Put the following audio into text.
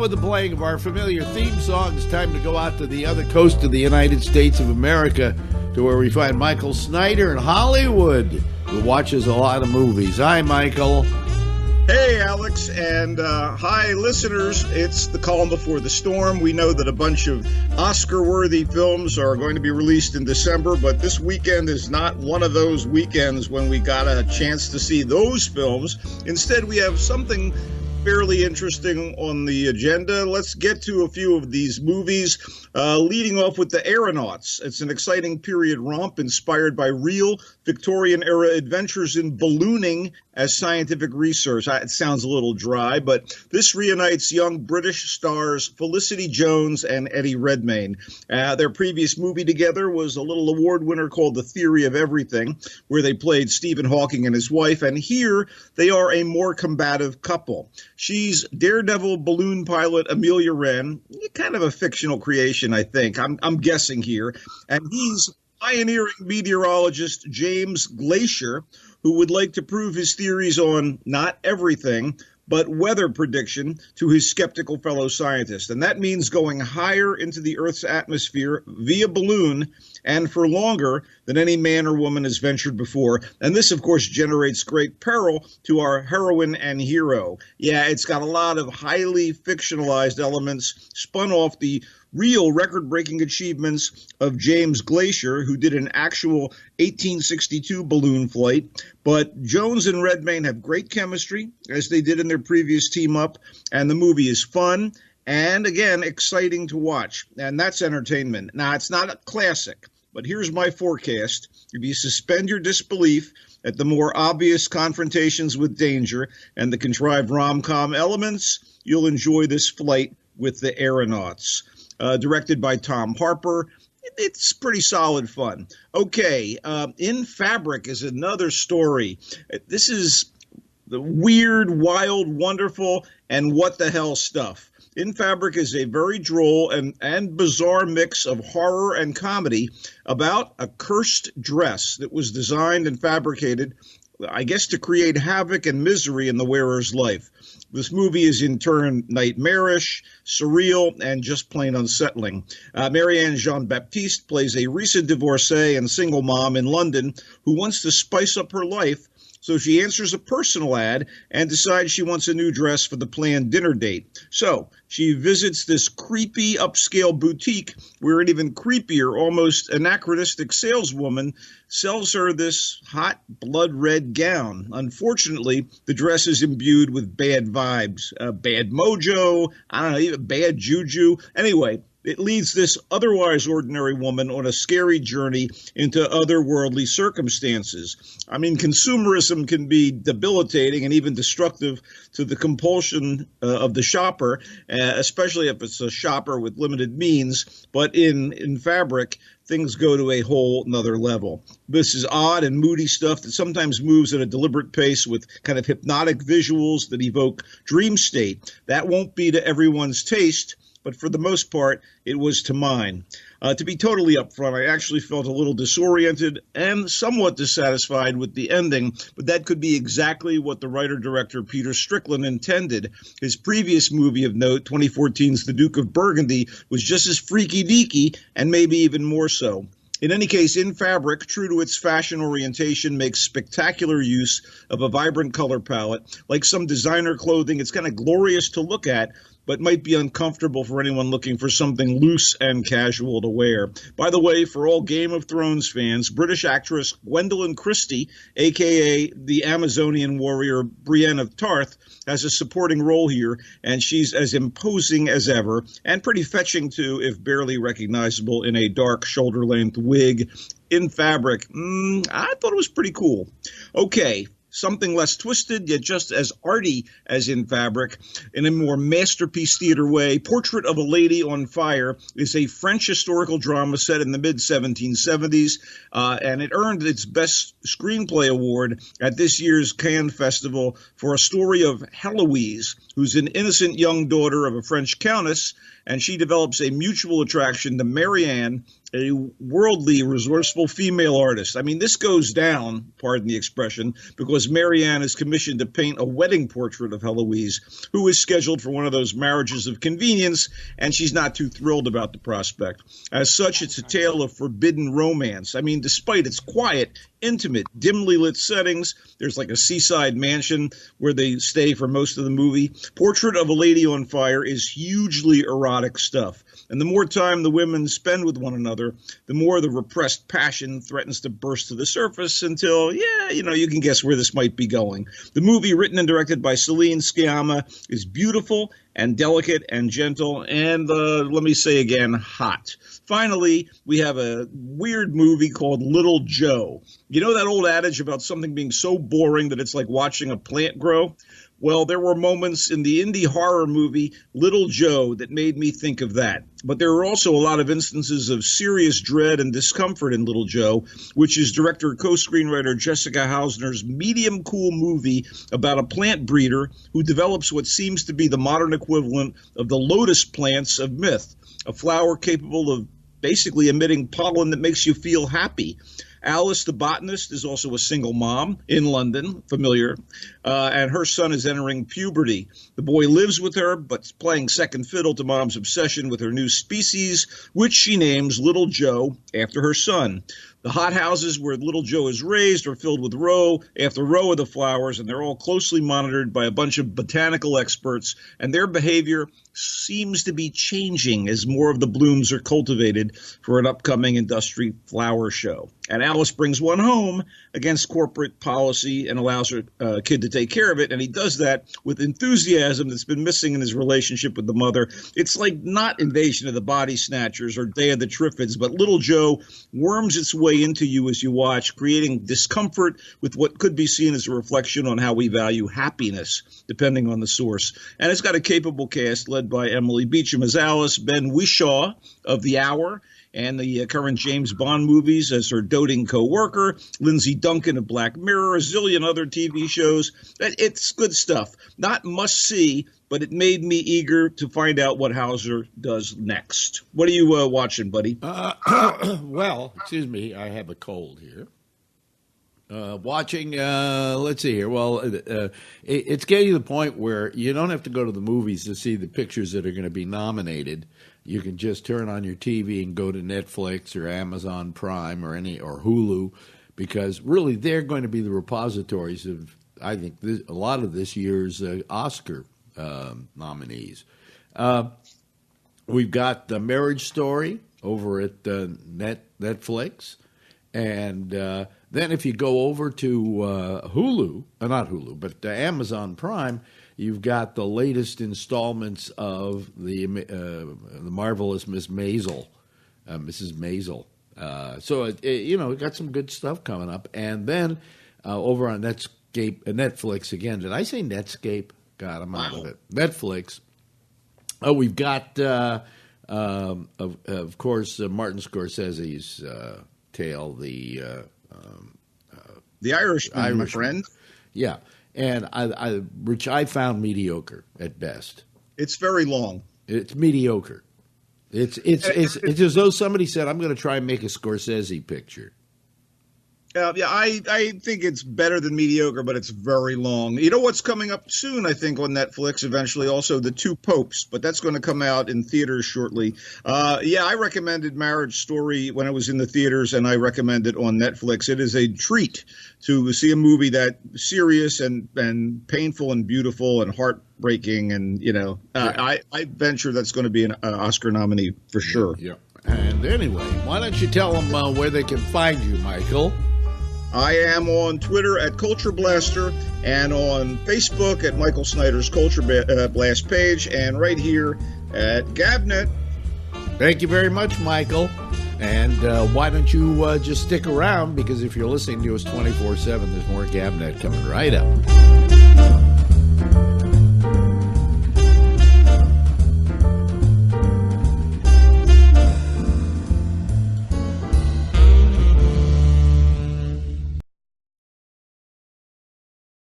with the playing of our familiar theme song. It's time to go out to the other coast of the United States of America, to where we find Michael Snyder in Hollywood, who watches a lot of movies. Hi, Michael. Hey, Alex, and hi, listeners. It's the calm before the storm. We know that a bunch of Oscar-worthy films are going to be released in December, but this weekend is not one of those weekends when we got a chance to see those films. Instead, we have something fairly interesting on the agenda. Let's get to a few of these movies, leading off with The Aeronauts. It's an exciting period romp inspired by real Victorian-era adventures in ballooning as scientific research. It sounds a little dry, but this reunites young British stars Felicity Jones and Eddie Redmayne. Their previous movie together was a little award winner called The Theory of Everything, where they played Stephen Hawking and his wife, and here they are a more combative couple. She's daredevil balloon pilot Amelia Wren, kind of a fictional creation, I think. I'm guessing here. And he's pioneering meteorologist James Glacier, who would like to prove his theories on not everything, but weather prediction to his skeptical fellow scientists. And that means going higher into the Earth's atmosphere via balloon and for longer than any man or woman has ventured before. And this, of course, generates great peril to our heroine and hero. Yeah, it's got a lot of highly fictionalized elements spun off the real record-breaking achievements of James Glacier, who did an actual 1862 balloon flight. But Jones and Redmayne have great chemistry, as they did in their previous team-up, and the movie is fun and, again, exciting to watch. And that's entertainment. Now, it's not a classic, but here's my forecast. If you suspend your disbelief at the more obvious confrontations with danger and the contrived rom-com elements, you'll enjoy this flight with The Aeronauts. Directed by Tom Harper. It's pretty solid fun. Okay, In Fabric is another story. This is the weird, wild, wonderful, and what-the-hell stuff. In Fabric is a very droll and bizarre mix of horror and comedy about a cursed dress that was designed and fabricated, I guess, to create havoc and misery in the wearer's life. This movie is in turn nightmarish, surreal, and just plain unsettling. Marianne Jean-Baptiste plays a recent divorcee and single mom in London who wants to spice up her life, so she answers a personal ad and decides she wants a new dress for the planned dinner date. So she visits this creepy upscale boutique where an even creepier, almost anachronistic saleswoman sells her this hot blood red gown. Unfortunately, the dress is imbued with bad vibes, bad mojo, I don't know, even bad juju. Anyway, it leads this otherwise ordinary woman on a scary journey into otherworldly circumstances. I mean, consumerism can be debilitating and even destructive to the compulsion of the shopper, especially if it's a shopper with limited means. But in Fabric, things go to a whole nother level. This is odd and moody stuff that sometimes moves at a deliberate pace with kind of hypnotic visuals that evoke dream state. That won't be to everyone's taste, but for the most part, it was to mine. To be totally upfront, I actually felt a little disoriented and somewhat dissatisfied with the ending, but that could be exactly what the writer-director Peter Strickland intended. His previous movie of note, 2014's The Duke of Burgundy, was just as freaky-deaky and maybe even more so. In any case, In Fabric, true to its fashion orientation, makes spectacular use of a vibrant color palette. Like some designer clothing, it's kind of glorious to look at, but might be uncomfortable for anyone looking for something loose and casual to wear. By the way, for all Game of Thrones fans, British actress Gwendolyn Christie, a.k.a. the Amazonian warrior Brienne of Tarth, has a supporting role here, and she's as imposing as ever, and pretty fetching too, if barely recognizable in a dark shoulder-length wig. In Fabric, I thought it was pretty cool. Okay. Something less twisted, yet just as arty as In Fabric, in a more masterpiece theater way. Portrait of a Lady on Fire is a French historical drama set in the mid-1770s, and it earned its Best Screenplay Award at this year's Cannes Festival for a story of Heloise, who's an innocent young daughter of a French countess, and she develops a mutual attraction to Marianne, a worldly, resourceful female artist. I mean, this goes down, pardon the expression, because Marianne is commissioned to paint a wedding portrait of Heloise, who is scheduled for one of those marriages of convenience, and she's not too thrilled about the prospect. As such, it's a tale of forbidden romance. I mean, despite its quiet, intimate, dimly lit settings, there's like a seaside mansion where they stay for most of the movie. Portrait of a Lady on Fire is hugely erotic stuff. And the more time the women spend with one another, the more the repressed passion threatens to burst to the surface until, you can guess where this might be going. The movie, written and directed by Celine Sciamma, is beautiful and delicate and gentle and, let me say again, hot. Finally, we have a weird movie called Little Joe. You know that old adage about something being so boring that it's like watching a plant grow? Well, there were moments in the indie horror movie Little Joe that made me think of that. But there are also a lot of instances of serious dread and discomfort in Little Joe, which is director co-screenwriter Jessica Hausner's medium cool movie about a plant breeder who develops what seems to be the modern equivalent of the lotus plants of myth, a flower capable of basically emitting pollen that makes you feel happy. Alice, the botanist, is also a single mom in London, familiar, and her son is entering puberty. The boy lives with her, but playing second fiddle to mom's obsession with her new species, which she names Little Joe after her son. The hothouses where Little Joe is raised are filled with row after row of the flowers, and they're all closely monitored by a bunch of botanical experts, and their behavior seems to be changing as more of the blooms are cultivated for an upcoming industry flower show. And Alice brings one home against corporate policy and allows her kid to take care of it, and he does that with enthusiasm that's been missing in his relationship with the mother. It's like not Invasion of the Body Snatchers or Day of the Triffids, but Little Joe worms its way into you as you watch, creating discomfort with what could be seen as a reflection on how we value happiness, depending on the source. And it's got a capable cast led by Emily Beecham as Alice, Ben Whishaw of The Hour, and the current James Bond movies as her doting co-worker, Lindsay Duncan of Black Mirror, a zillion other TV shows. It's good stuff. Not must-see, but it made me eager to find out what Hauser does next. What are you watching, buddy? Well, excuse me, I have a cold here. Watching, let's see here. Well, it's getting to the point where you don't have to go to the movies to see the pictures that are going to be nominated. You can just turn on your TV and go to Netflix or Amazon Prime or Hulu, because really they're going to be the repositories of, I think, a lot of this year's Oscar nominees. We've got The Marriage Story over at Netflix. And then if you go over to Hulu, not Hulu, but Amazon Prime, you've got the latest installments of the Marvelous Miss Maisel, Mrs. Maisel. So, it got some good stuff coming up. And then over on Netflix again. Did I say Netscape? God, I'm out of it. Netflix. Oh, we've got, of course, Martin Scorsese's tale, The Irishman, my friend. Yeah, and which I found mediocre at best. It's very long. It's mediocre. It's as though somebody said, "I'm going to try and make a Scorsese picture." I think it's better than mediocre, but it's very long. You know what's coming up soon, I think, on Netflix eventually? Also, The Two Popes, but that's going to come out in theaters shortly. I recommended Marriage Story when it was in the theaters, and I recommend it on Netflix. It is a treat to see a movie that serious and painful and beautiful and heartbreaking, and, I venture that's going to be an Oscar nominee for sure. Yeah. And anyway, why don't you tell them where they can find you, Michael? I am on Twitter at Culture Blaster and on Facebook at Michael Snyder's Culture Blast page and right here at GABNet. Thank you very much, Michael. And why don't you just stick around, because if you're listening to us 24/7, there's more GABNet coming right up.